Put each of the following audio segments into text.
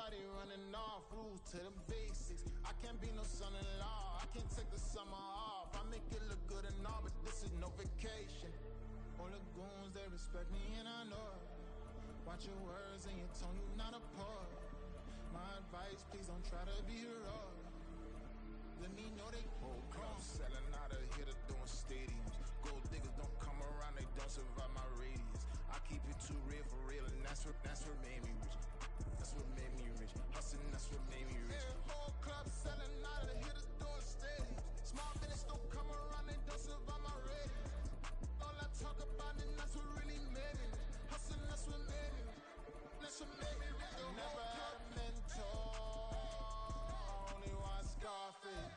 nobody running off, rules to the basics. I can't be no son-in-law, I can't take the summer off. I make it look good and all, but this is no vacation. All the goons, they respect me and I know it. Watch your words and your tone, you not a poet. My advice, please don't try to be heroic. Let me know they whole club selling out of here to doing stadiums. Gold diggers don't come around, they don't survive my radius. I keep it too real for real, and that's what made me rich. That's what made me rich. Hustling, that's what made me rich. Yeah, whole club selling out of here to doing stadiums. Small business don't come around, they don't survive my radius. All I talk about, and that's what really made me. Hustling, that's what made me. That's what made me rich. I never had a mentor. Only one Scarface.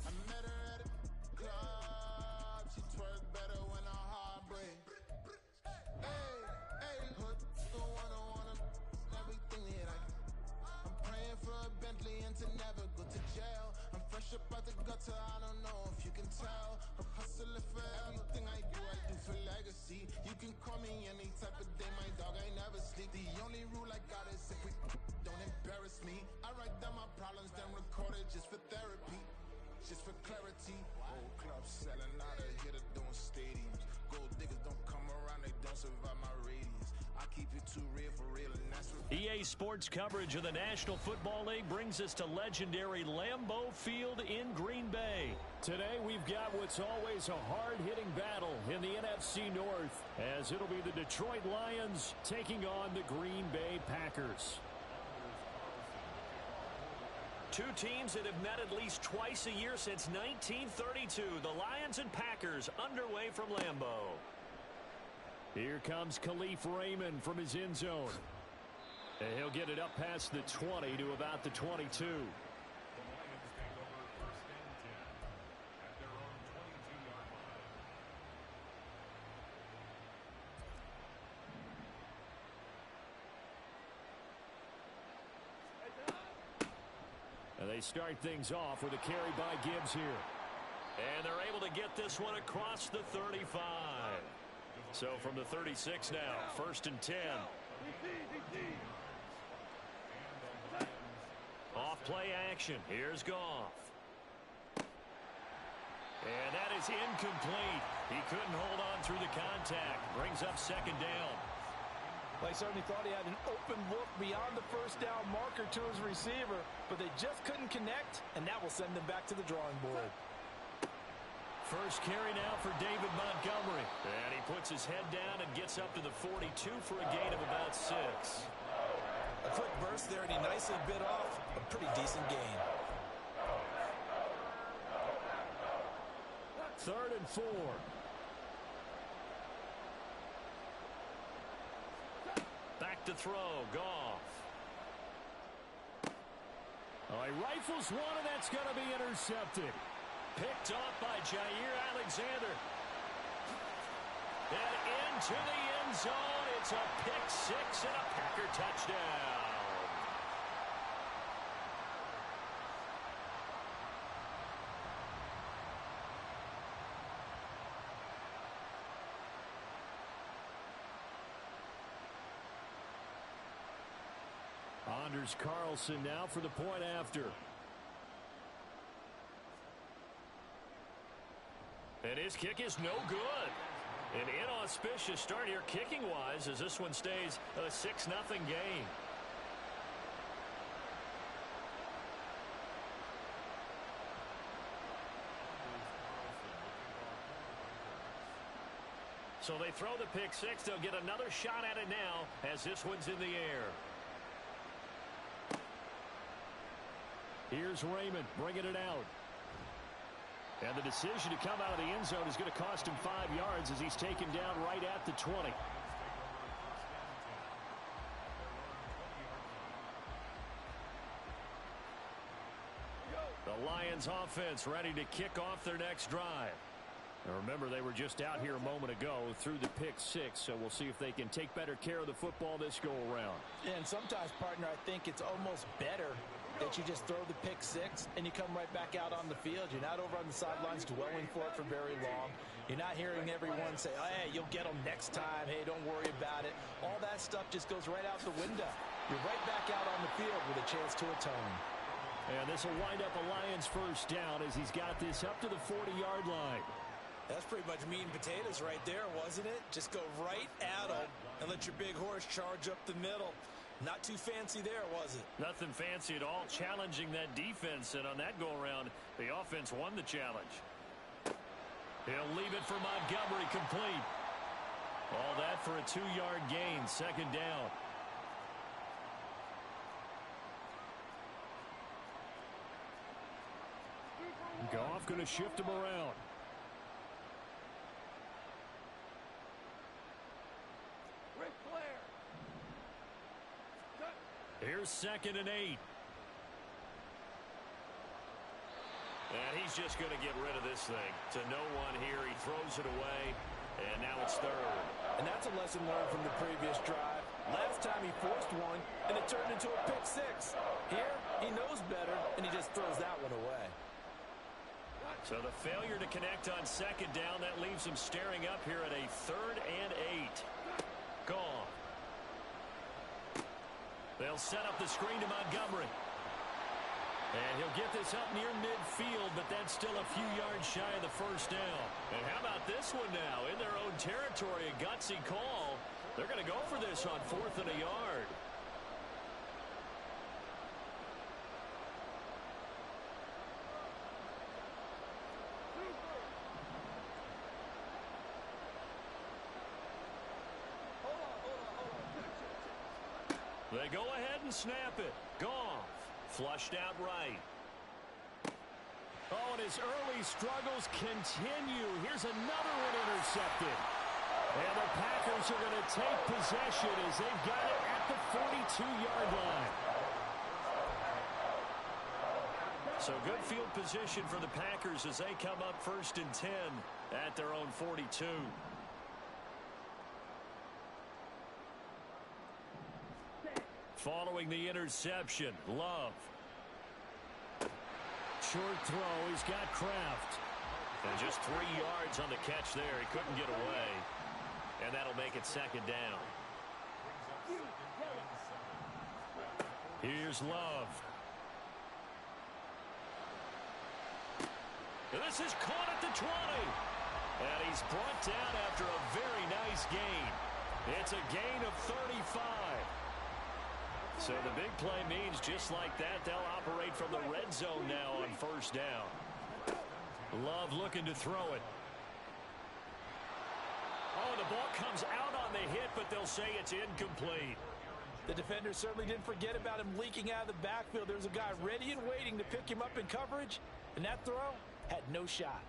I met her at a club. She twerk better when her heart breaks. Hey, hood, the one I wanna everything that I can. I'm praying for a Bentley and to never go to jail. I'm fresh up out the gutter, I don't know if you can tell. I'm hustling for everything I do for legacy. You can call me any type of day, my dog, I never sleep. The only rule I got is if we don't embarrass me. I write down my problems, then record it just for therapy. Just for clarity, whole club selling out of here to doing stadiums. Gold diggers don't come around, they don't survive my radius. I keep it too real for real, and that's what... EA Sports coverage of the National Football League brings us to legendary Lambeau Field in Green Bay. Today we've got what's always a hard-hitting battle in the NFC North, as it'll be the Detroit Lions taking on the Green Bay Packers. Two teams that have met at least twice a year since 1932. The Lions and Packers underway from Lambeau. Here comes Khalif Raymond from his end zone. And he'll get it up past the 20 to about the 22. And they start things off with a carry by Gibbs here. And they're able to get this one across the 35. So from the 36 now, 1st and 10. Off play action. Here's Goff. And that is incomplete. He couldn't hold on through the contact. Brings up 2nd down. They certainly thought he had an open look beyond the 1st down marker to his receiver, but they just couldn't connect, and that will send them back to the drawing board. First carry now for David Montgomery. And he puts his head down and gets up to the 42 for a gain of about 6. A quick burst there, and he nicely bit off a pretty decent gain. 3rd and 4. Back to throw, Goff. Oh, he rifles one, and that's going to be intercepted. Picked off by Jair Alexander. And into the end zone. It's a pick 6 and a Packer touchdown. Anders Carlson now for the point after. And his kick is no good. An inauspicious start here kicking-wise as this one stays a 6-0 game. So they throw the pick 6. They'll get another shot at it now as this one's in the air. Here's Raymond bringing it out. And the decision to come out of the end zone is going to cost him 5 yards as he's taken down right at the 20. The Lions offense ready to kick off their next drive. Now remember, they were just out here a moment ago through the pick 6, so we'll see if they can take better care of the football this go around. And sometimes, partner, I think it's almost better that you just throw the pick six and you come right back out on the field. You're not over on the sidelines dwelling for it for very long. You're not hearing everyone say, oh, hey, you'll get them next time. Hey, don't worry about it. All that stuff just goes right out the window. You're right back out on the field with a chance to atone. And this will wind up a Lions first down as he's got this up to the 40-yard line. That's pretty much meat and potatoes right there, wasn't it? Just go right at them and let your big horse charge up the middle. Not too fancy there, was it? Nothing fancy at all, challenging that defense, and on that go-around, the offense won the challenge. He'll leave it for Montgomery complete. All that for a 2-yard gain, second down. Goff going to shift him around. Here's 2nd and 8. And he's just going to get rid of this thing. To no one here. He throws it away. And now it's 3rd. And that's a lesson learned from the previous drive. Last time he forced one, and it turned into a pick six. Here, he knows better, and he just throws that one away. So the failure to connect on 2nd down, that leaves him staring up here at a 3rd and 8. Gone. They'll set up the screen to Montgomery. And he'll get this up near midfield, but that's still a few yards shy of the first down. And how about this one now? In their own territory, a gutsy call. They're going to go for this on 4th and a yard. They go ahead and snap it. Goff. Flushed out right. Oh, and his early struggles continue. Here's another one intercepted. And the Packers are going to take possession as they've got it at the 42-yard line. So good field position for the Packers as they come up 1st and 10 at their own 42. Following the interception, Love. Short throw, he's got Kraft. And just 3 yards on the catch there. He couldn't get away. And that'll make it 2nd down. Here's Love. And this is caught at the 20. And he's brought down after a very nice gain. It's a gain of 35. So the big play means just like that, they'll operate from the red zone now on 1st down. Love looking to throw it. Oh, the ball comes out on the hit, but they'll say it's incomplete. The defender certainly didn't forget about him leaking out of the backfield. There's a guy ready and waiting to pick him up in coverage, and that throw had no shot.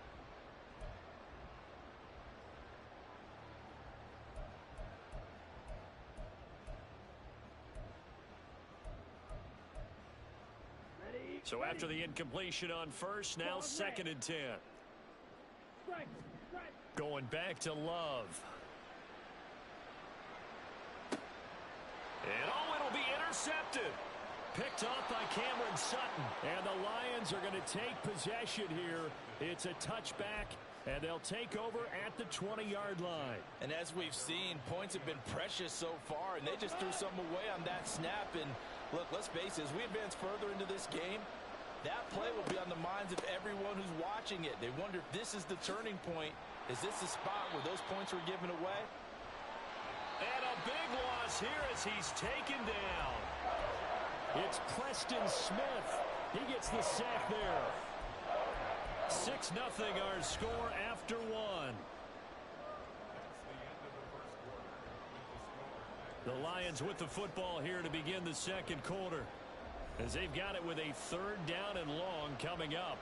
So after the incompletion on 1st, now 2nd and 10. Going back to Love. And oh, it'll be intercepted. Picked off by Cameron Sutton. And the Lions are going to take possession here. It's a touchback, and they'll take over at the 20-yard line. And as we've seen, points have been precious so far, and they just threw some away on that snap. And look, let's face it, as we advance further into this game, that play will be on the minds of everyone who's watching it. They wonder if this is the turning point. Is this the spot where those points were given away? And a big loss here as he's taken down. It's Preston Smith. He gets the sack there. 6-0 our score after 1. The Lions with the football here to begin the 2nd quarter, as they've got it with a 3rd down and long coming up.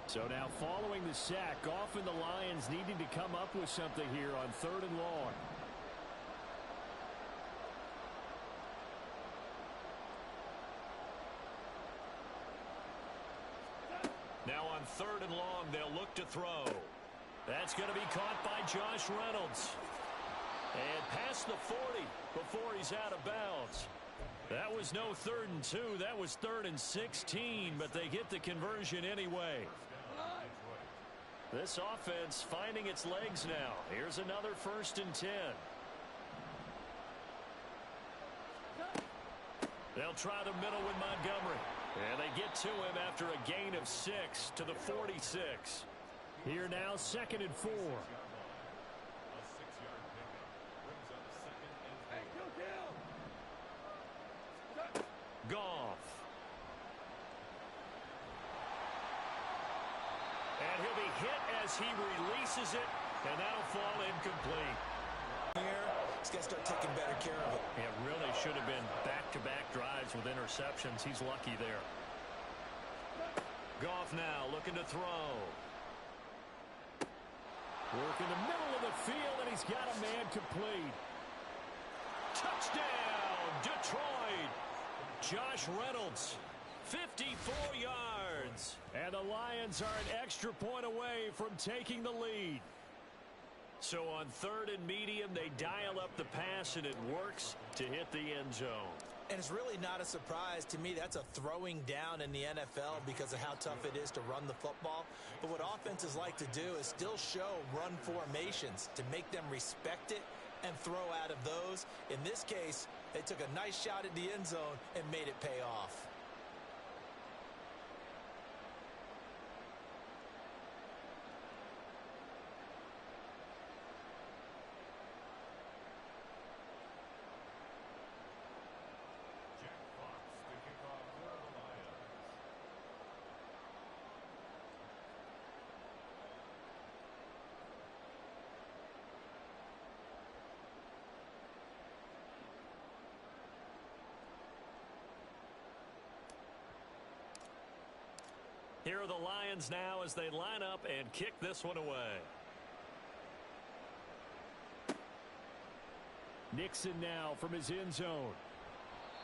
So now following the sack, Goff and the Lions needing to come up with something here on 3rd and long. Now on 3rd and long, they'll look to throw. That's going to be caught by Josh Reynolds. And past the 40 before he's out of bounds. That was no 3rd and 2. That was 3rd and 16, but they get the conversion anyway. This offense finding its legs now. Here's another 1st and 10. They'll try the middle with Montgomery. And they get to him after a gain of 6 to the 46. Here now, 2nd and 4. Goff. And he'll be hit as he releases it, and that'll fall incomplete. Here, he's got to start taking better care of it. It really should have been back-to-back drives with interceptions. He's lucky there. Goff now looking to throw. Work in the middle of the field, and he's got a man complete. Touchdown, Detroit. Josh Reynolds, 54 yards. And the Lions are an extra point away from taking the lead. So on 3rd and medium, they dial up the pass, and it works to hit the end zone. And it's really not a surprise to me. That's a throwing down in the NFL because of how tough it is to run the football. But what offenses like to do is still show run formations to make them respect it and throw out of those. In this case, they took a nice shot at the end zone and made it pay off. Here are the Lions now as they line up and kick this one away. Nixon now from his end zone.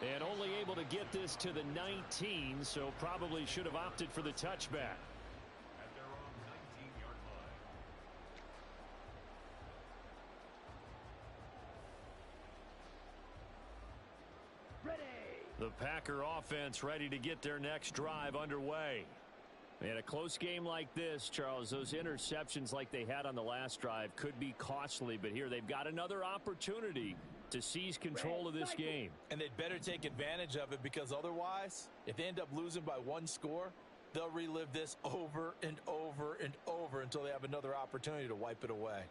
And only able to get this to the 19, so probably should have opted for the touchback. At their own 19-yard line. Ready. The Packer offense ready to get their next drive underway. In a close game like this, Charles, those interceptions like they had on the last drive could be costly, but here they've got another opportunity to seize control of this game. And they'd better take advantage of it, because otherwise, if they end up losing by 1 score, they'll relive this over and over and over until they have another opportunity to wipe it away.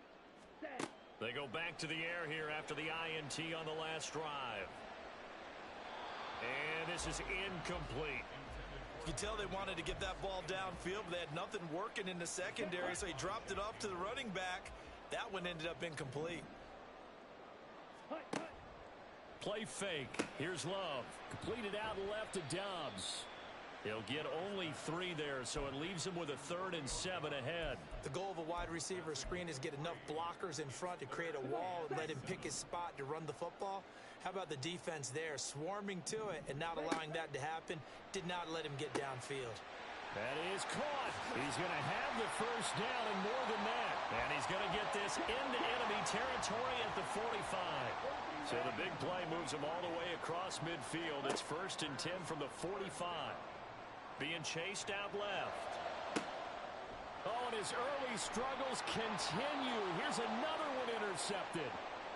They go back to the air here after the INT on the last drive. And this is incomplete. You can tell they wanted to get that ball downfield, but they had nothing working in the secondary, so he dropped it off to the running back. That one ended up incomplete. Play fake. Here's Love. Completed out left to Dobbs. He'll get only 3 there, so it leaves him with a 3rd and 7 ahead. The goal of a wide receiver screen is get enough blockers in front to create a wall and let him pick his spot to run the football. How about the defense there, swarming to it and not allowing that to happen? Did not let him get downfield. That is caught. He's going to have the first down and more than that. And he's going to get this into enemy territory at the 45. So the big play moves him all the way across midfield. It's 1st and 10 from the 45. Being chased out left. Oh, and his early struggles continue. Here's another one intercepted.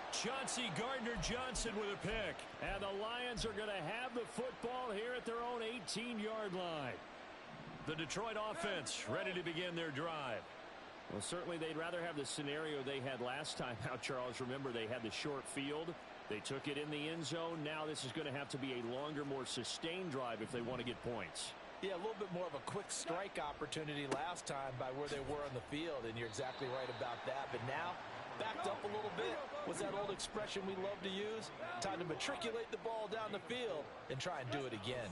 Chauncey Gardner-Johnson with a pick. And the Lions are going to have the football here at their own 18-yard line. The Detroit offense ready to begin their drive. Well, certainly they'd rather have the scenario they had last time out, Charles. Remember, they had the short field. They took it in the end zone. Now this is going to have to be a longer, more sustained drive if they want to get points. Yeah, a little bit more of a quick strike opportunity last time by where they were on the field, and you're exactly right about that. But now, backed up a little bit. Was that old expression we love to use? Time to matriculate the ball down the field and try and do it again.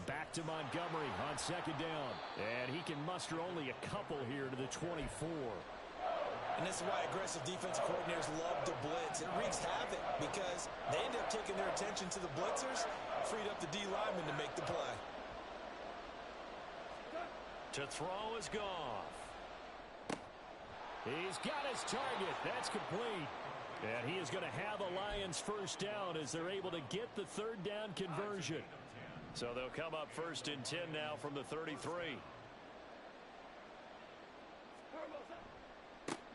Back to Montgomery on 2nd down. And he can muster only a couple here to the 24. And this is why aggressive defensive coordinators love to blitz. It wreaks havoc because they end up taking their attention to the blitzers, freed up the D lineman to make the play. To throw is Goff. He's got his target. That's complete. And he is going to have a Lions first down as they're able to get the third down conversion. So they'll come up 1st and 10 now from the 33.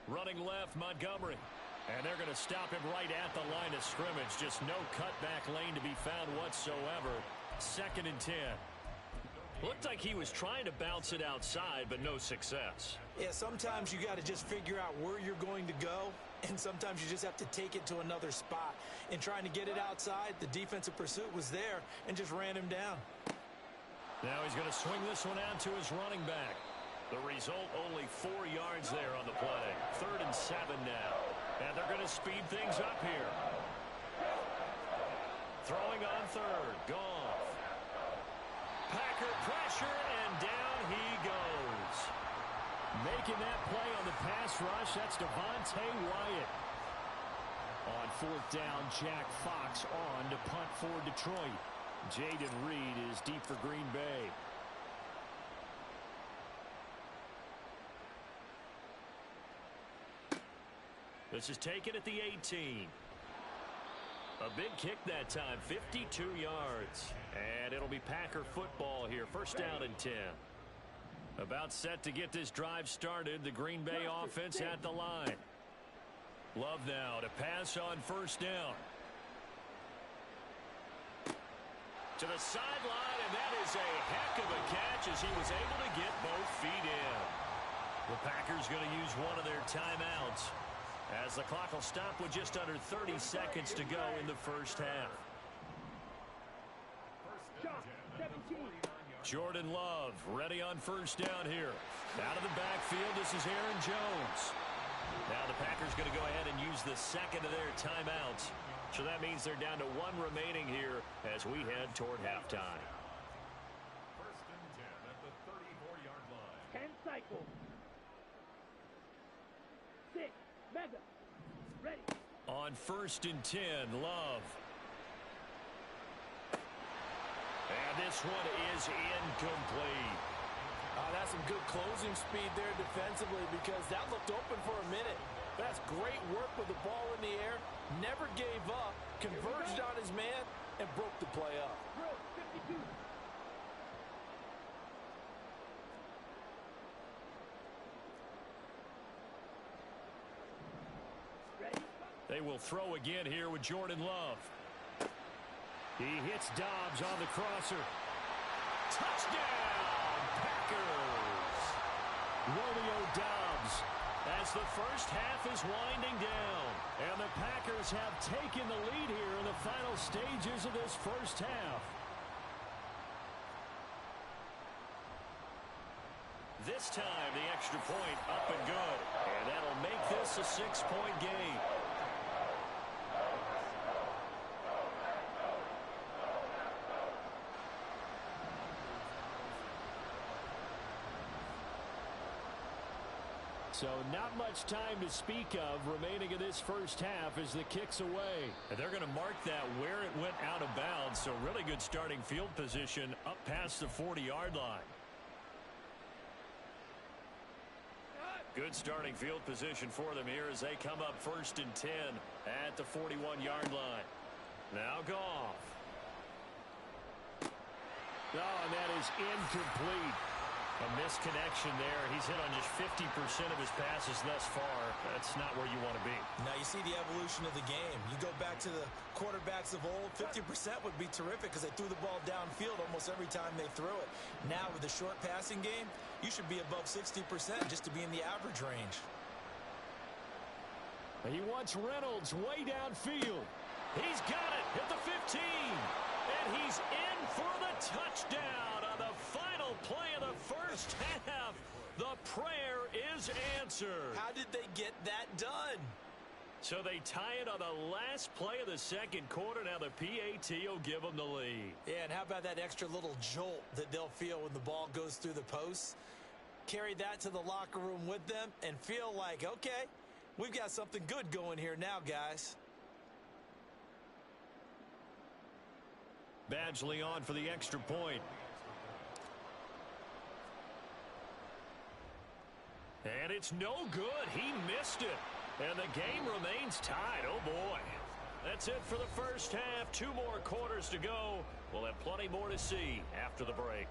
Running left, Montgomery. And they're going to stop him right at the line of scrimmage. Just no cutback lane to be found whatsoever. 2nd and 10. Looked like he was trying to bounce it outside, but no success. Yeah, sometimes you got to just figure out where you're going to go, and sometimes you just have to take it to another spot. In trying to get it outside, the defensive pursuit was there and just ran him down. Now he's going to swing this one out to his running back. The result, only 4 yards there on the play. 3rd and 7 now. And they're going to speed things up here. Throwing on 3rd. Goff. Packer pressure, and down he goes. Making that play on the pass rush, that's Devontae Wyatt. On 4th down, Jack Fox on to punt for Detroit. Jaden Reed is deep for Green Bay. This is taken at the 18. A big kick that time, 52 yards. And it'll be Packer football here, 1st down and 10. About set to get this drive started, the Green Bay offense at the line. Love now to pass on 1st down. To the sideline, and that is a heck of a catch as he was able to get both feet in. The Packers going to use one of their timeouts, as the clock will stop with just under 30 seconds to go in the 1st half. Jordan Love ready on 1st down here. Out of the backfield, this is Aaron Jones. Now the Packers going to go ahead and use the 2nd of their timeouts. So that means they're down to 1 remaining here as we head toward halftime. 1st and 10 at the 34-yard line. 10 cycles. 6. Mega. Ready. On 1st and 10, Love. And this one is incomplete. That's some good closing speed there defensively, because that looked open for a minute. That's great work with the ball in the air. Never gave up, converged on his man, and broke the play up. 52. They will throw again here with Jordan Love. He hits Dobbs on the crosser. Touchdown, Packers! Romeo Dobbs, as the 1st half is winding down. And the Packers have taken the lead here in the final stages of this 1st half. This time, the extra point up and good. And that'll make this a 6-point game. So not much time to speak of remaining in this 1st half as the kick's away. And they're going to mark that where it went out of bounds. So really good starting field position up past the 40-yard line. Good starting field position for them here as they come up 1st and 10 at the 41-yard line. Now Goff. Oh, and that is incomplete. A misconnection there. He's hit on just 50% of his passes thus far. That's not where you want to be. Now you see the evolution of the game. You go back to the quarterbacks of old, 50% would be terrific because they threw the ball downfield almost every time they threw it. Now with the short passing game, you should be above 60% just to be in the average range. He wants Reynolds way downfield. He's got it at the 15. And he's in for the touchdown on the final play of the 1st half. The prayer is answered. How did they get that done? So they tie it on the last play of the 2nd quarter. Now the PAT will give them the lead. Yeah, and how about that extra little jolt that they'll feel when the ball goes through the posts? Carry that to the locker room with them and feel like, okay, we've got something good going here now, guys. Badgley on for the extra point. And it's no good. He missed it. And the game remains tied. Oh, boy. That's it for the first half. 2 more quarters to go. We'll have plenty more to see after the break.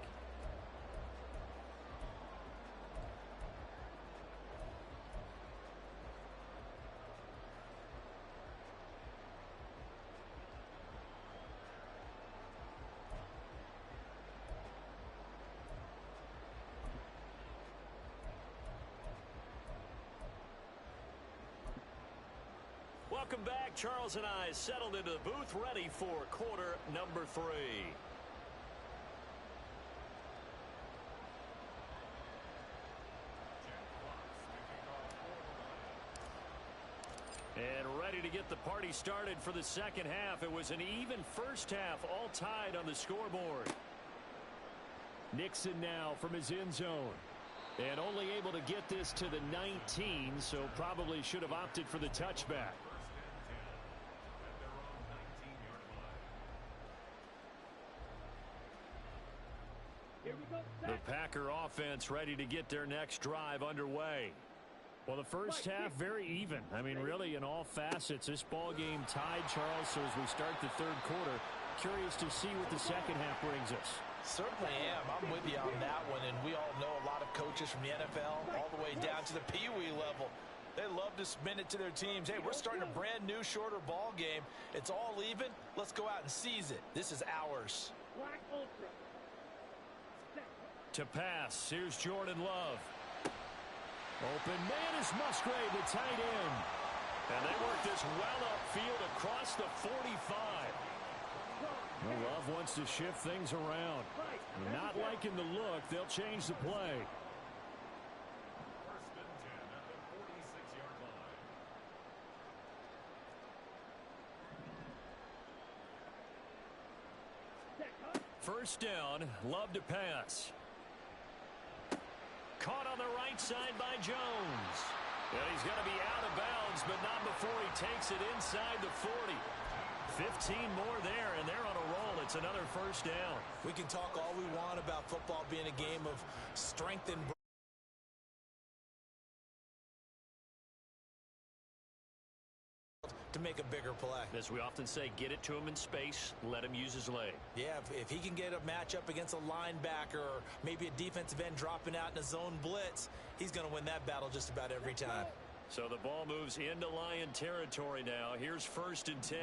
Welcome back. Charles and I settled into the booth, ready for quarter number 3. And ready to get the party started for the second half. It was an even first half, all tied on the scoreboard. Nixon now from his end zone. And only able to get this to the 19, so probably should have opted for the touchback. The Packer offense ready to get their next drive underway. Well, the first half very even. I mean, really in all facets, this ball game tied, Charles. So as we start the third quarter, curious to see what the second half brings us. Certainly am. I'm with you on that one. And we all know a lot of coaches from the NFL all the way down to the Pee-wee level. They love to spin it to their teams. Hey, we're starting a brand new, shorter ball game. It's all even. Let's go out and seize it. This is ours. Black Ultra. To pass, here's Jordan Love. Open man is Musgrave, the tight end. And they work this well upfield across the 45. Well, Love wants to shift things around. Not liking the look, they'll change the play. First and 10 at the 46-yard line. First down, Love to pass. Caught on the right side by Jones. And he's going to be out of bounds, but not before he takes it inside the 40. 15 more there, and they're on a roll. It's another first down. We can talk all we want about football being a game of strength and to make a bigger play. As we often say, get it to him in space, let him use his leg. Yeah, if he can get a matchup against a linebacker or maybe a defensive end dropping out in a zone blitz, he's going to win that battle just about every time. So the ball moves into Lion territory now. Here's first and 10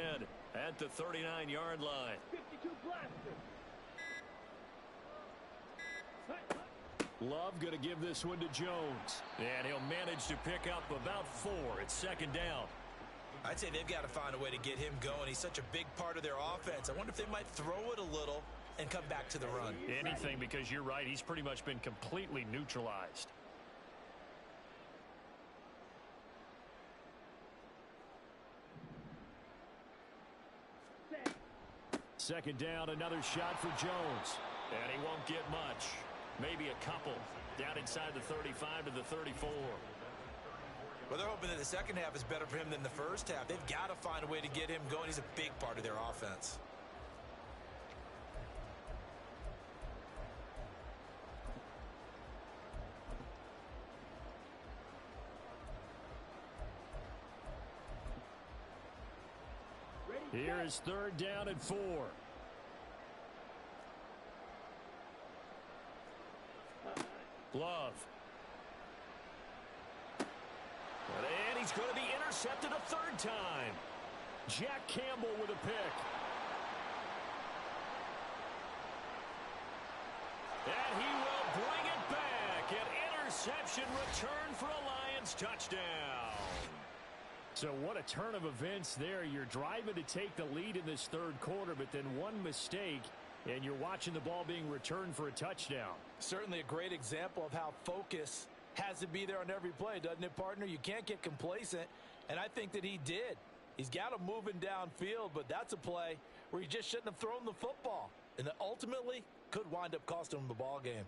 at the 39-yard line. 52 blaster. Love going to give this one to Jones. And he'll manage to pick up about 4. It's second down. I'd say they've got to find a way to get him going. He's such a big part of their offense. I wonder if they might throw it a little and come back to the run. Anything, because you're right. He's pretty much been completely neutralized. Second down, another shot for Jones. And he won't get much. Maybe a couple. Down inside the 35 to the 34. Well, they're hoping that the second half is better for him than the first half. They've got to find a way to get him going. He's a big part of their offense. Here is third down and 4. Love. And he's going to be intercepted a third time. Jack Campbell with a pick. And he will bring it back. An interception return for a Lions touchdown. So what a turn of events there. You're driving to take the lead in this third quarter, but then one mistake, and you're watching the ball being returned for a touchdown. Certainly a great example of how focus has to be there on every play, doesn't it, partner? You can't get complacent, and I think that he did. He's got him moving downfield, but that's a play where he just shouldn't have thrown the football, and that ultimately could wind up costing him the ball game.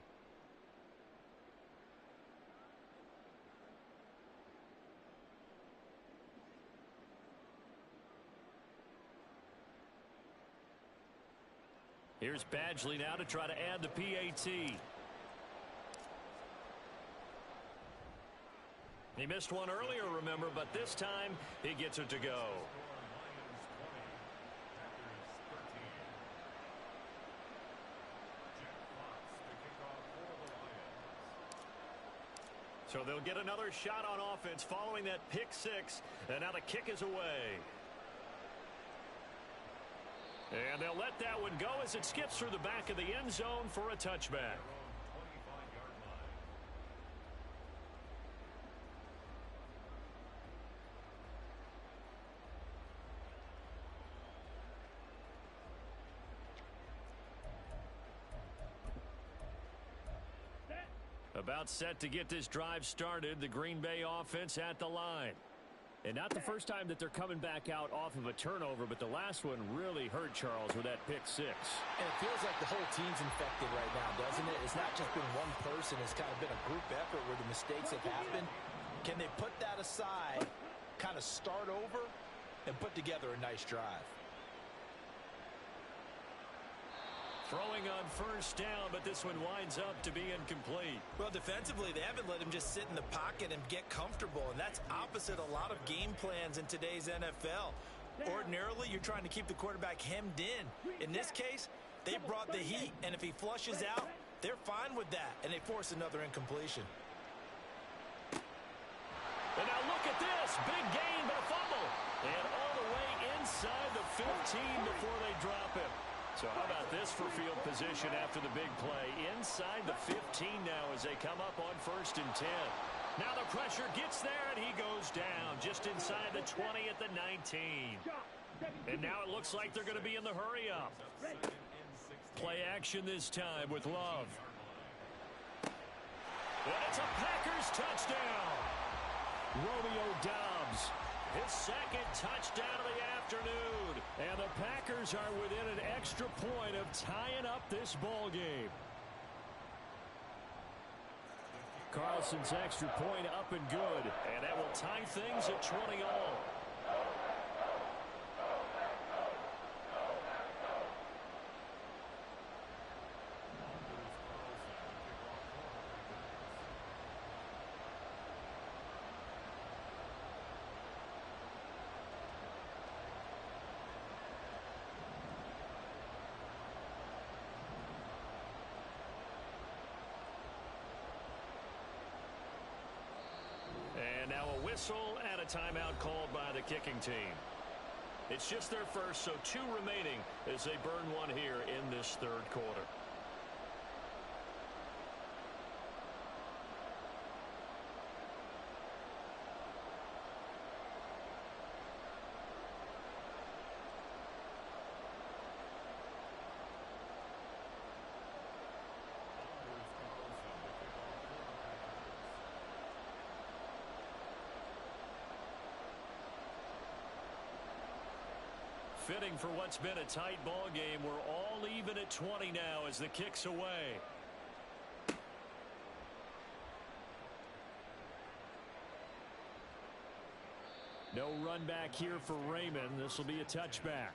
Here's Badgley now to try to add the PAT. He missed one earlier, remember, but this time he gets it to go. So they'll get another shot on offense following that pick six, and now the kick is away. And they'll let that one go as it skips through the back of the end zone for a touchback. About set to get this drive started, the Green Bay offense at the line. And not the first time that they're coming back out off of a turnover, but the last one really hurt Charles with that pick six. And it feels like the whole team's infected right now, doesn't it? It's not just been one person. It's kind of been a group effort where the mistakes have happened. Can they put that aside, kind of start over, and put together a nice drive? Throwing on first down, but this one winds up to be incomplete. Well, defensively, they haven't let him just sit in the pocket and get comfortable, and that's opposite a lot of game plans in today's NFL. Ordinarily, you're trying to keep the quarterback hemmed in. In this case, they brought the heat, and if he flushes out, they're fine with that, and they force another incompletion. And now look at this. Big gain, but a fumble. And all the way inside the 15 before they drop him. So how about this for field position after the big play? Inside the 15 now as they come up on 1st and 10. Now the pressure gets there, and he goes down just inside the 20 at the 19. And now it looks like they're going to be in the hurry-up. Play action this time with Love. And it's a Packers touchdown. Romeo Doubs, his second touchdown of the afternoon. And the Packers are within an extra point of tying up this ball game. Carlson's extra point up and good. And that will tie things at 20 all. And now a whistle and a timeout called by the kicking team. It's just their first, so 2 remaining as they burn one here in this 3rd quarter. Fitting for what's been a tight ball game. We're all even at 20 now as the kick's away. No run back here for Raymond. This will be a touchback.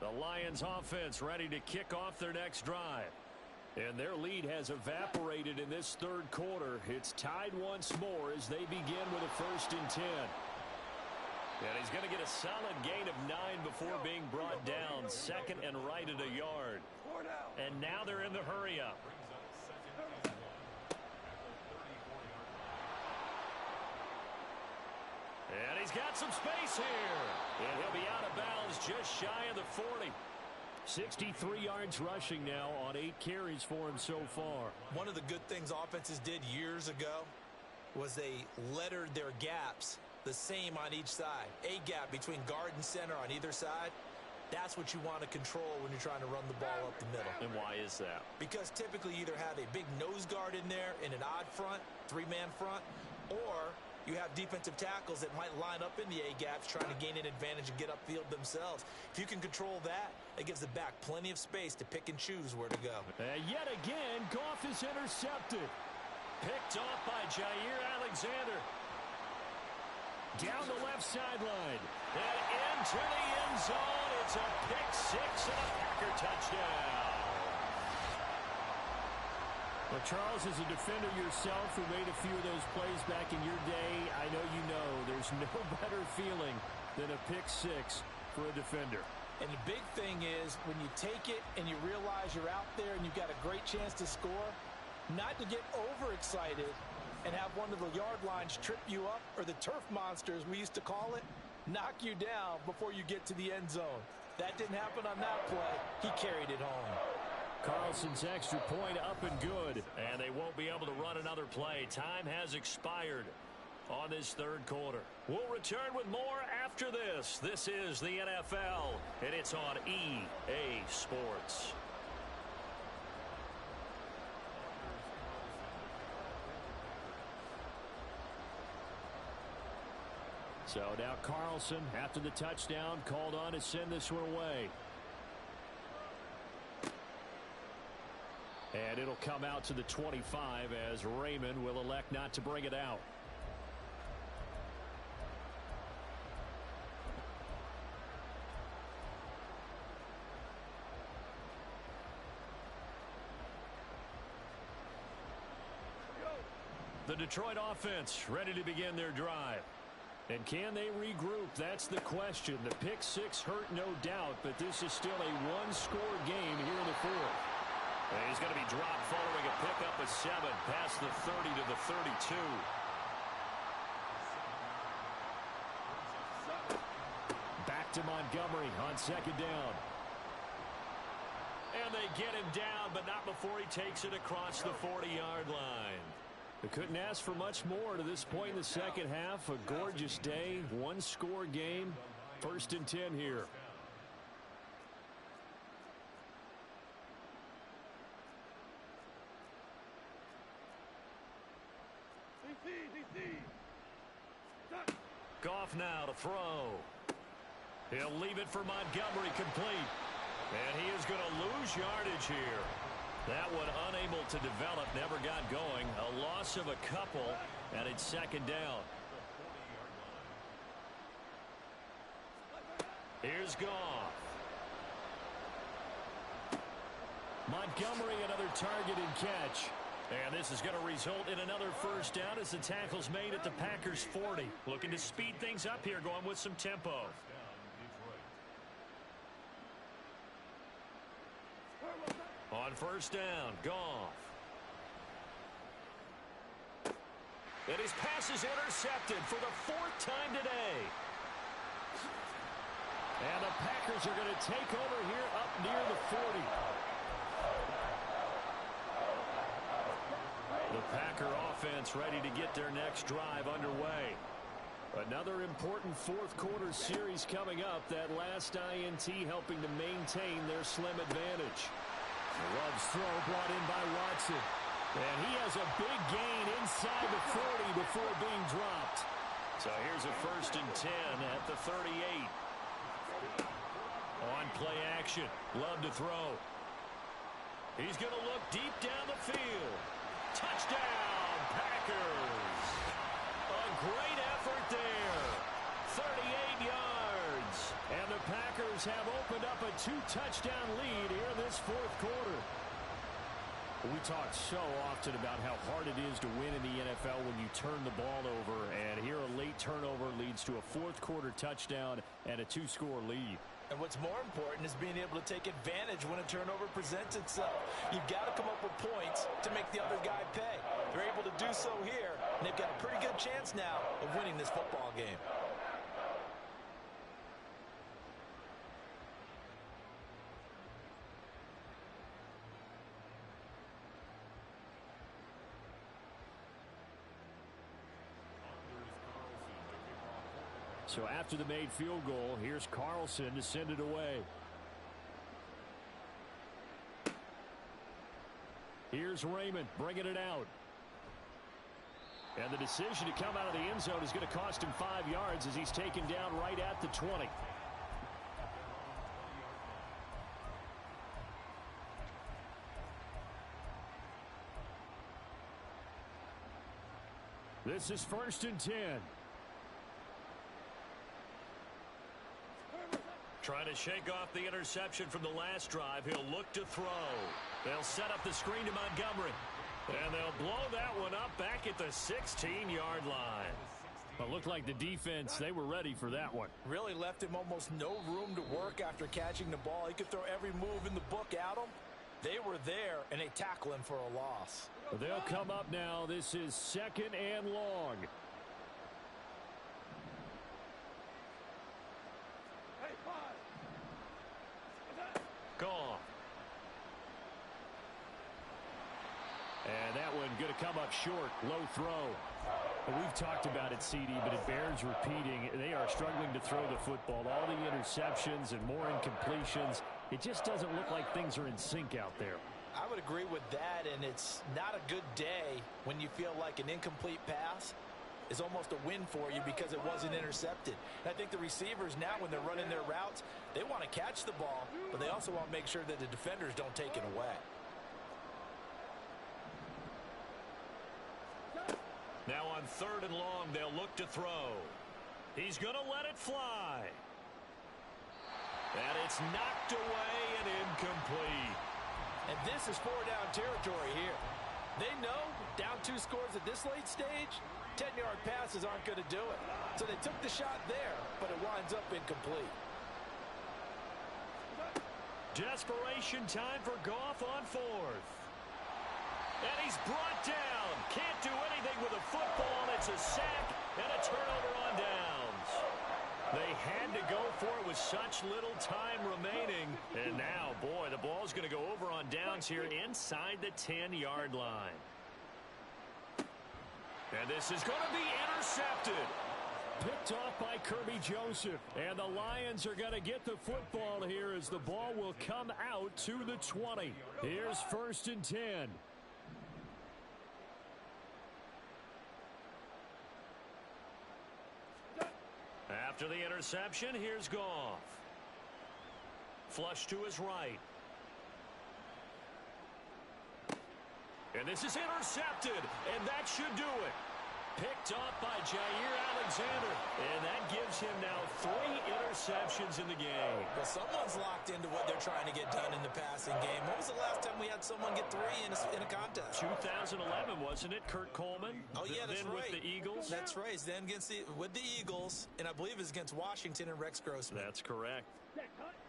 The Lions offense ready to kick off their next drive. And their lead has evaporated in this 3rd quarter. It's tied once more as they begin with a 1st and 10. And he's going to get a solid gain of 9 before being brought down. 2nd and right at a yard. And now they're in the hurry-up. And he's got some space here. And he'll be out of bounds just shy of the 40. 63 yards rushing now on 8 carries for him so far. One of the good things offenses did years ago was they lettered their gaps the same on each side. A gap between guard and center on either side. That's what you want to control when you're trying to run the ball up the middle. And why is that? Because typically you either have a big nose guard in there in an odd front, 3-man front, or you have defensive tackles that might line up in the A-gaps trying to gain an advantage and get upfield themselves. If you can control that, it gives the back plenty of space to pick and choose where to go. And yet again, Goff is intercepted. Picked off by Jair Alexander. Down the left sideline. And into the end zone. It's a pick six and a Packer touchdown. Well, Charles, as a defender yourself who made a few of those plays back in your day, I know you know there's no better feeling than a pick six for a defender. And the big thing is when you take it and you realize you're out there and you've got a great chance to score, not to get overexcited and have one of the yard lines trip you up, or the turf monsters we used to call it, knock you down before you get to the end zone. That didn't happen on that play. He carried it home. Carlson's extra point up and good. And they won't be able to run another play. Time has expired on this third quarter. We'll return with more after this. This is the NFL, and it's on EA Sports. So now Carlson, after the touchdown, called on to send this one away. And it'll come out to the 25 as Raymond will elect not to bring it out. The Detroit offense ready to begin their drive. And can they regroup? That's the question. The pick six hurt, no doubt, but this is still a one-score game here in the fourth. And he's going to be dropped following a pickup of 7 past the 30 to the 32. Back to Montgomery on second down. And they get him down, but not before he takes it across the 40-yard line. They couldn't ask for much more to this point in the second half. A gorgeous day, one-score game, 1st and 10 here. Goff now to throw. He'll leave it for Montgomery complete. And he is going to lose yardage here. That one unable to develop, never got going. A loss of a couple, and it's second down. Here's Goff. Montgomery, another target and catch. And this is going to result in another first down as the tackle's made at the Packers 40. Looking to speed things up here, going with some tempo. On first down, Goff. And his pass is intercepted for the 4th time today. And the Packers are going to take over here up near the 40. The Packer offense ready to get their next drive underway. Another important fourth quarter series coming up. That last INT helping to maintain their slim advantage. Love's throw brought in by Watson. And he has a big gain inside the 40 before being dropped. So here's a 1st and 10 at the 38. On play action. Love to throw. He's going to look deep down the field. Touchdown, Packers. A great effort there. 38 yards. And the Packers have opened up a 2-touchdown lead here in this fourth quarter. We talk so often about how hard it is to win in the NFL when you turn the ball over. And here a late turnover leads to a fourth quarter touchdown and a 2-score lead. And what's more important is being able to take advantage when a turnover presents itself. You've got to come up with points to make the other guy pay. They're able to do so here, and they've got a pretty good chance now of winning this football game. So after the made field goal, here's Carlson to send it away. Here's Raymond bringing it out. And the decision to come out of the end zone is going to cost him 5 yards as he's taken down right at the 20. This is 1st and 10. Trying to shake off the interception from the last drive. He'll look to throw. They'll set up the screen to Montgomery. And they'll blow that one up back at the 16-yard line. Well, it looked like the defense, they were ready for that one. Really left him almost no room to work after catching the ball. He could throw every move in the book at him. They were there, and they tackle him for a loss. They'll come up now. This is 2nd and long. Gone. And that one going to come up short. Low throw. Well, we've talked about it, CD, but it bears repeating. They are struggling to throw the football. All the interceptions and more incompletions. It just doesn't look like things are in sync out there. I would agree with that, and it's not a good day when you feel like an incomplete pass is almost a win for you because it wasn't intercepted. And I think the receivers now, when they're running their routes, they want to catch the ball, but they also want to make sure that the defenders don't take it away. Now on 3rd and long, they'll look to throw. He's going to let it fly. And it's knocked away and incomplete. And this is 4-down territory here. They know down 2 scores at this late stage, 10-yard passes aren't going to do it. So they took the shot there, but it winds up incomplete. Desperation time for Goff on 4th. And he's brought down. Can't do anything with a football. It's a sack and a turnover on downs. They had to go for it with such little time remaining. And now, boy, the ball's going to go over on downs here inside the 10-yard line. And this is going to be intercepted. Picked off by Kirby Joseph. And the Lions are going to get the football here as the ball will come out to the 20. Here's 1st and 10. After the interception, here's Goff. Flush to his right. And this is intercepted, and that should do it. Picked off by Jair Alexander, and that gives him now 3 interceptions in the game. Well, someone's locked into what they're trying to get done in the passing game. When was the last time we had someone get 3 in a contest? 2011, wasn't it? Kurt Coleman? Oh, yeah, that's then right. With the Eagles? That's right. Then with the Eagles, and I believe it's against Washington and Rex Grossman. That's correct.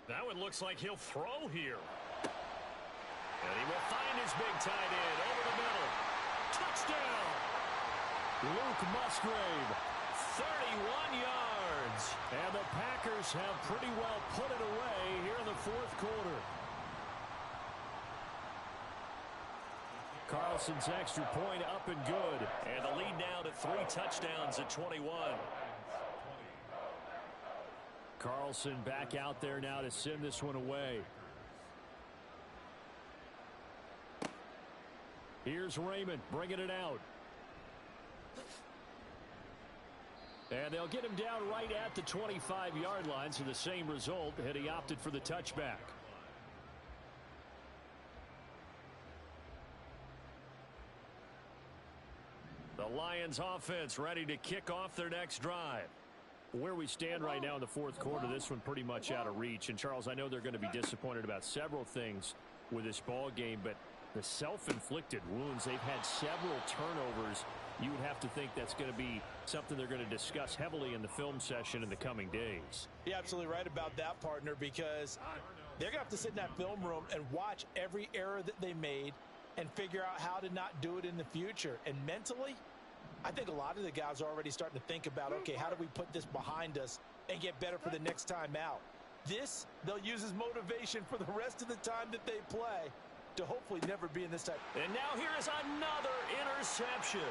That one looks like he'll throw here. And he will find his big tight end over the middle. Touchdown! Luke Musgrave, 31 yards. And the Packers have pretty well put it away here in the 4th quarter. Carlson's extra point up and good. And the lead now to 3 touchdowns at 21. Carlson back out there now to send this one away. Here's Raymond bringing it out. And they'll get him down right at the 25-yard line, so the same result had he opted for the touchback. The Lions offense ready to kick off their next drive. Where we stand right now in the 4th quarter, this one pretty much out of reach. And, Charles, I know they're going to be disappointed about several things with this ball game, but the self-inflicted wounds, they've had several turnovers. You would have to think that's going to be something they're going to discuss heavily in the film session in the coming days. You're absolutely right about that, partner, because they're going to have to sit in that film room and watch every error that they made and figure out how to not do it in the future. And mentally, I think a lot of the guys are already starting to think about, okay, how do we put this behind us and get better for the next time out? This, they'll use as motivation for the rest of the time that they play to hopefully never be in this type. And now here is another interception.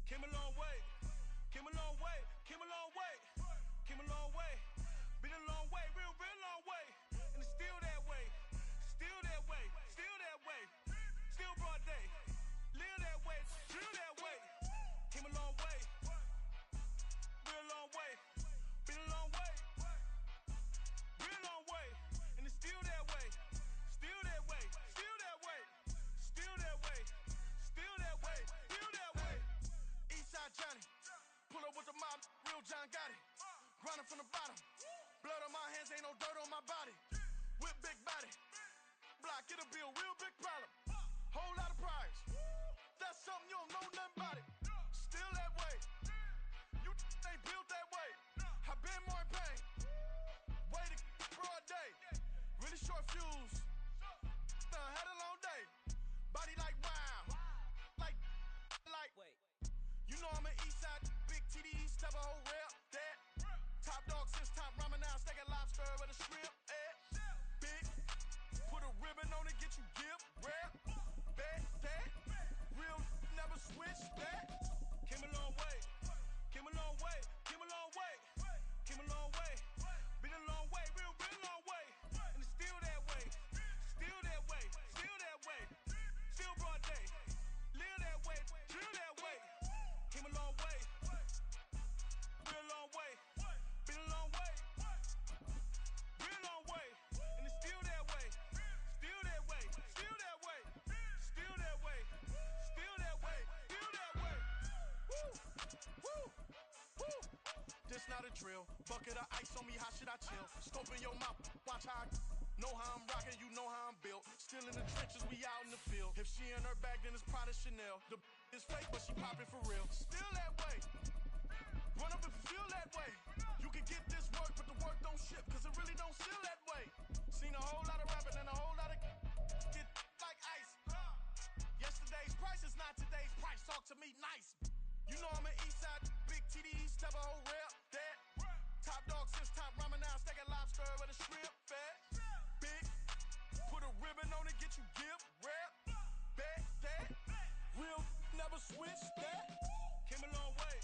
Came a long way, came a long way, came a long way. You know I'm an east side, big TDE, step a whole rep, that. Top dog since top ramen now, steak and lobster with a shrimp, big, put a ribbon on it, get you gift, rap, bet, that. Real never switch, that. Came a long way, came a long way, came a long way, came a long way. Been a long way, real long way. And it's still that way, still that way, still that way. Still broad day, live that way, drill that way. Came a long way, real long way. Been a long way, real long way. And it's still that way, still that way, still that way, still that way, still that way, still that way. Woo, woo, woo. This not a drill. Bucket of ice on me, how should I chill? Scope in your mouth, watch how I know how I'm rocking, you know how I'm built. Still in the trenches, we out in the field. If she in her bag, then it's Prada Chanel. The is fake, but she popping for real. Still that way. Run up if you feel that way. You can get this work, but the work don't ship, cause it really don't feel that way. Seen a whole lot of rapping and a whole lot of get like ice. Yesterday's price is not today's price. Talk to me nice. You know I'm an east side, big TDE, step a whole rep, that. Top dog since top ramen now, steak and lobster with a shrimp, fat. Big, put a ribbon on it, get you gift, rap, bet, that. Real never switch, that. Came a long way,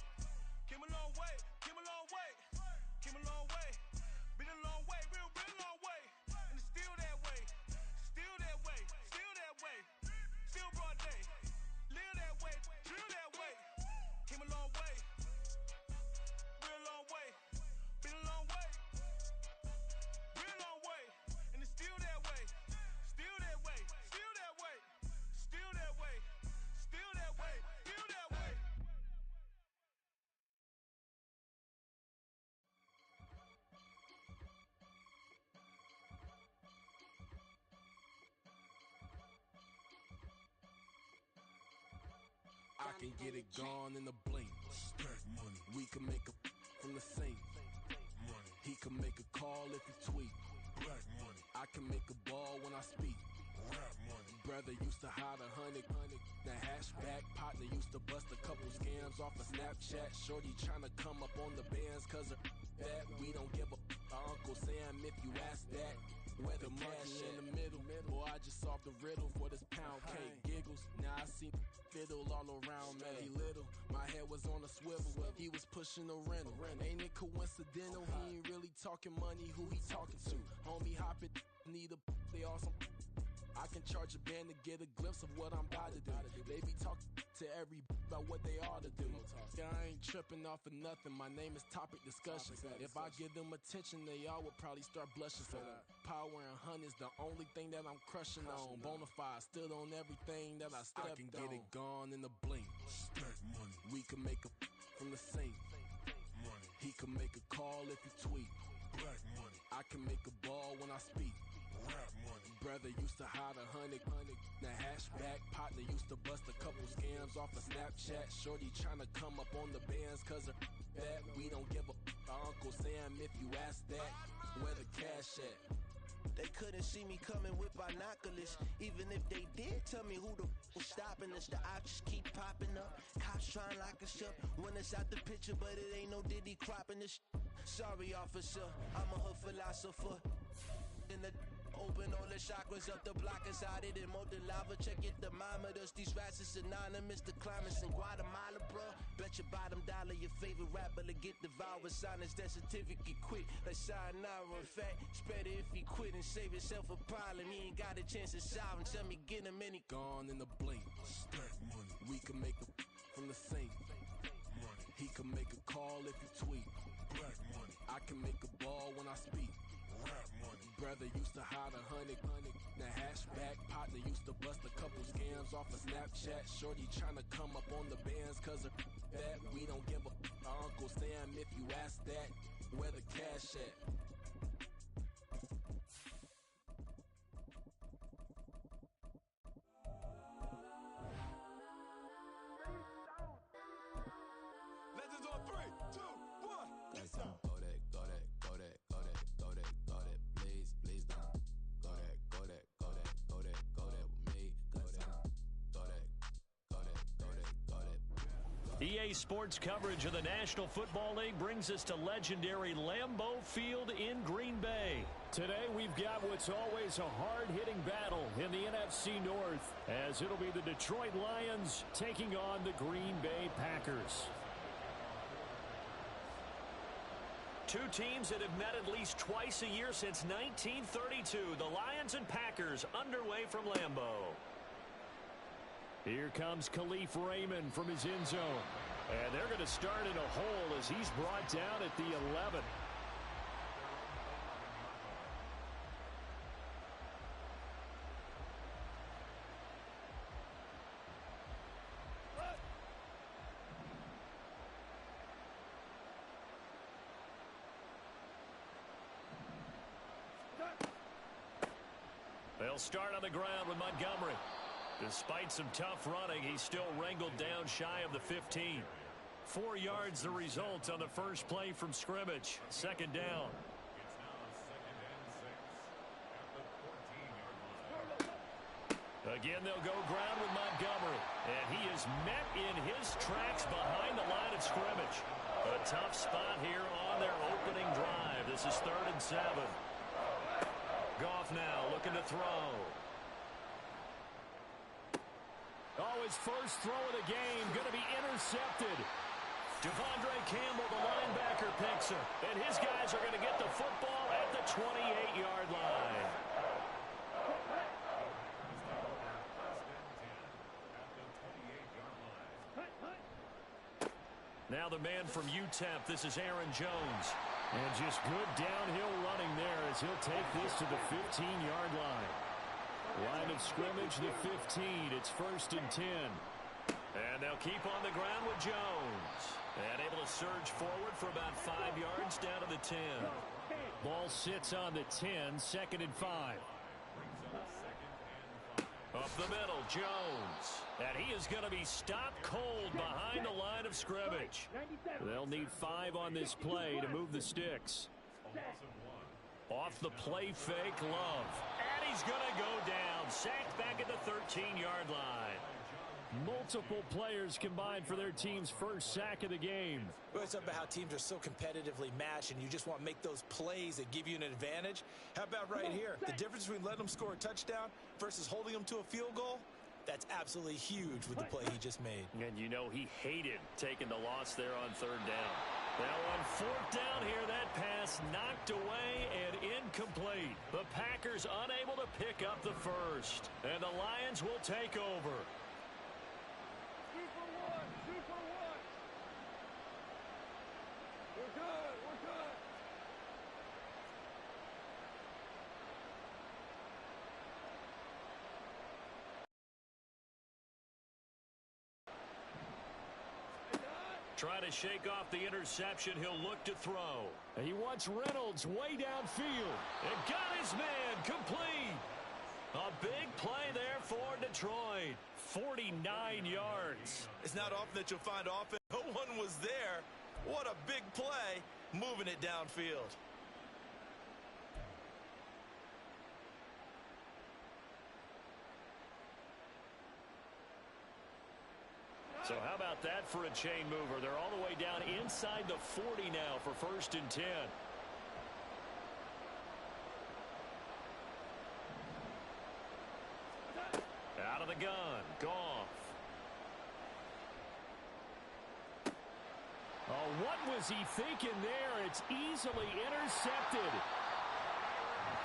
came a long way, came a long way, came a long way. Been a long way, real long way. And it's still that way, still that way, still that way. Still broad day, live that way, drill that way. Came a long way, real long way. Been a long way, real long way. And it's still that way, still that way, still that way, still that way, still that way, still that way. I can get it gone in a blink. Stack money. We can make a from the sink. Money. He can make a call if he tweet. Black money. I can make a ball when I speak. Rap money. Brother used to hide 100. The hashback partner used to bust a couple scams off of Snapchat. Shorty tryna come up on the bands cause of that. We don't give a Uncle Sam if you ask that. Where the money in the middle. Boy, I just solved the riddle for this pound cake. Giggles. Now I see fiddle all around me. He little. My head was on a swivel. He was pushing a rental. Ain't it coincidental? He ain't really talking money. Who he talking to? Homie hopping. Need a they awesome. I can charge a band to get a glimpse of what I'm about to do. They be talking to every about what they ought to do. Yeah, I ain't tripping off of nothing. My name is Topic Discussion. If I give them attention, they all would probably start blushing. So power and hunt is the only thing that I'm crushing on. Bonafide, stood on everything that I stepped on. I can get it gone in a blink. Stack money. We can make a from the sink. Money. He can make a call if he tweet. Black money. I can make a ball when I speak. Rap money. Brother used to hide 100. The hashback partner used to bust a couple scams off of Snapchat. Shorty tryna come up on the bands cause of that. We don't give a Uncle Sam if you ask that. Where the cash at? They couldn't see me coming with binoculars. Even if they did, tell me who the was stopping us. The options keep popping up. Cops trying to lock us up. When it's out the picture, but it ain't no Diddy cropping this. Sorry, officer, I'm a hood philosopher. In the open all the chakras up the block inside it and molten lava. Check your thermometers. These rats is anonymous. The climates in Guatemala, bro. Bet your bottom dollar your favorite rapper to get devoured. Silence that certificate quit. Like sayonara. In fact, it's better if he quit and save himself a problem. He ain't got a chance to solve him. Tell me get him any gone in a blink. Stack money. We can make a from the sink. Money. He can make a call if he tweet. Black money. I can make a ball when I speak. Rap money. Brother used to hide 100. The hashback partner used to bust a couple scams off of Snapchat. Shorty tryna come up on the bands cause of that. We don't give a Uncle Sam if you ask that. Where the cash at? Legends on 3, 2, 1. Let's go. EA Sports coverage of the National Football League brings us to legendary Lambeau Field in Green Bay. Today we've got what's always a hard-hitting battle in the NFC North, as it'll be the Detroit Lions taking on the Green Bay Packers. Two teams that have met at least twice a year since 1932. The Lions and Packers underway from Lambeau. Here comes Khalif Raymond from his end zone. And they're going to start in a hole as he's brought down at the 11. They'll start on the ground with Montgomery. Despite some tough running, he's still wrangled down shy of the 15. 4 yards the result on the first play from scrimmage. Second down. Again, they'll go ground with Montgomery. And he is met in his tracks behind the line of scrimmage. A tough spot here on their opening drive. This is 3rd and 7. Goff now looking to throw. Oh, his first throw of the game going to be intercepted. Devondre Campbell, the linebacker, picks him. And his guys are going to get the football at the 28-yard line. Now the man from UTEP, this is Aaron Jones. And just good downhill running there as he'll take this to the 15-yard line. Line of scrimmage, the 15. It's 1st and 10. And they'll keep on the ground with Jones. And able to surge forward for about 5 yards down to the 10. Ball sits on the 10, 2nd and 5. Up the middle, Jones. And he is going to be stopped cold behind the line of scrimmage. They'll need 5 on this play to move the sticks. Off the play fake, Love. And he's going to go down. Sacked back at the 13-yard line. Multiple players combined for their team's first sack of the game. Well, it's about how teams are so competitively matched, and you just want to make those plays that give you an advantage. How about right here? The difference between letting them score a touchdown versus holding them to a field goal? That's absolutely huge with the play he just made. And you know he hated taking the loss there on 3rd down. Now on 4th down here, that pass knocked away and incomplete. The Packers unable to pick up the first. And the Lions will take over. Trying to shake off the interception. He'll look to throw. He wants Reynolds way downfield. And got his man complete. A big play there for Detroit. 49 yards. It's not often that you'll find offense. No one was there. What a big play, moving it downfield. So how about that for a chain mover? They're all the way down inside the 40 now for 1st and 10. Out of the gun, Goff. Oh, what was he thinking there? It's easily intercepted.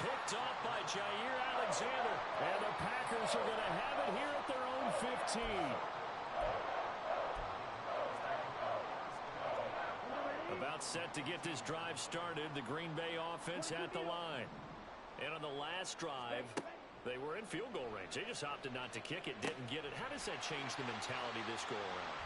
Picked off by Jair Alexander. And the Packers are going to have it here at their own 15. About set to get this drive started, the Green Bay offense at the line. And on the last drive, they were in field goal range. They just opted not to kick it, didn't get it. How does that change the mentality this go around?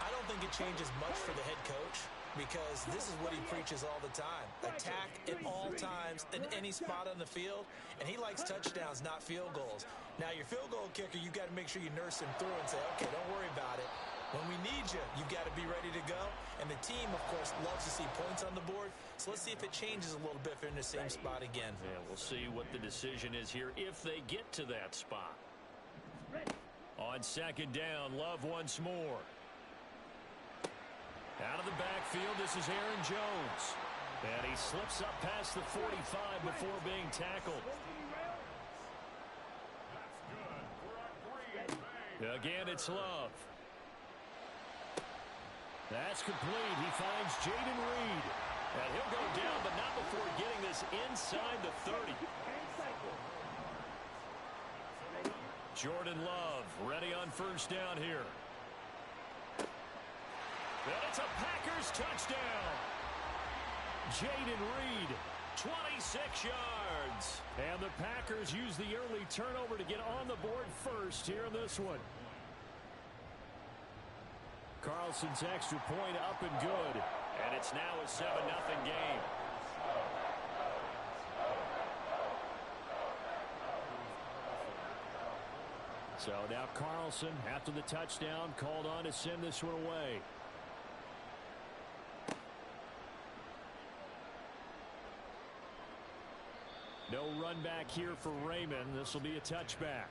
I don't think it changes much for the head coach, because this is what he preaches all the time. Attack at all times in any spot on the field, and he likes touchdowns, not field goals. Now, your field goal kicker, you've got to make sure you nurse him through and say, okay, don't worry about it. When we need you, you've got to be ready to go. And the team, of course, loves to see points on the board. So let's see if it changes a little bit if they're in the same spot again. Yeah, we'll see what the decision is here if they get to that spot. On 2nd down, Love once more. Out of the backfield, this is Aaron Jones. And he slips up past the 45 before being tackled. Again, it's Love. That's complete. He finds Jaden Reed. And he'll go down, but not before getting this inside the 30. Jordan Love ready on first down here. And it's a Packers touchdown. Jaden Reed, 26 yards. And the Packers use the early turnover to get on the board first here in this one. Carlson's extra point up and good. And it's now a 7-0 game. So now Carlson, after the touchdown, called on to send this one away. No run back here for Raymond. This will be a touchback.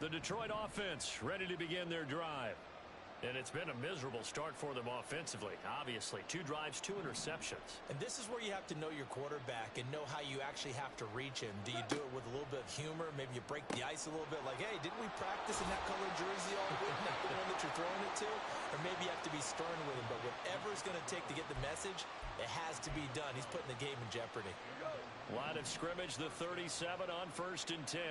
The Detroit offense ready to begin their drive. And it's been a miserable start for them offensively. Obviously, 2 drives, 2 interceptions. And this is where you have to know your quarterback and know how you actually have to reach him. Do you do it with a little bit of humor? Maybe you break the ice a little bit like, hey, didn't we practice in that colored jersey all week? Not the one that you're throwing it to? Or maybe you have to be stern with him. But whatever it's going to take to get the message, it has to be done. He's putting the game in jeopardy. Line of scrimmage, the 37 on 1st and 10.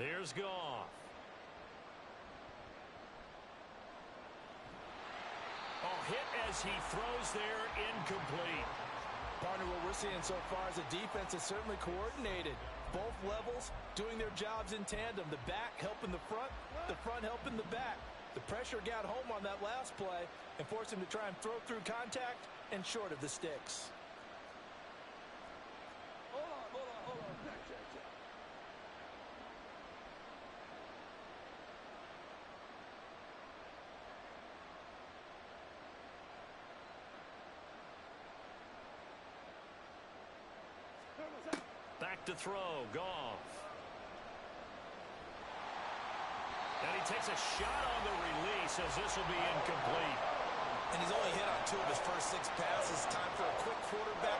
Here's Goff. Oh, hit as he throws there, incomplete. Partner, what we're seeing so far is a defense that's certainly coordinated. Both levels doing their jobs in tandem. The back helping the front helping the back. The pressure got home on that last play and forced him to try and throw through contact and short of the sticks. Hold on. Check. Back to throw, Goff. And he takes a shot on the release as this will be incomplete. And he's only hit on 2 of his first 6 passes. Time for a quick quarterback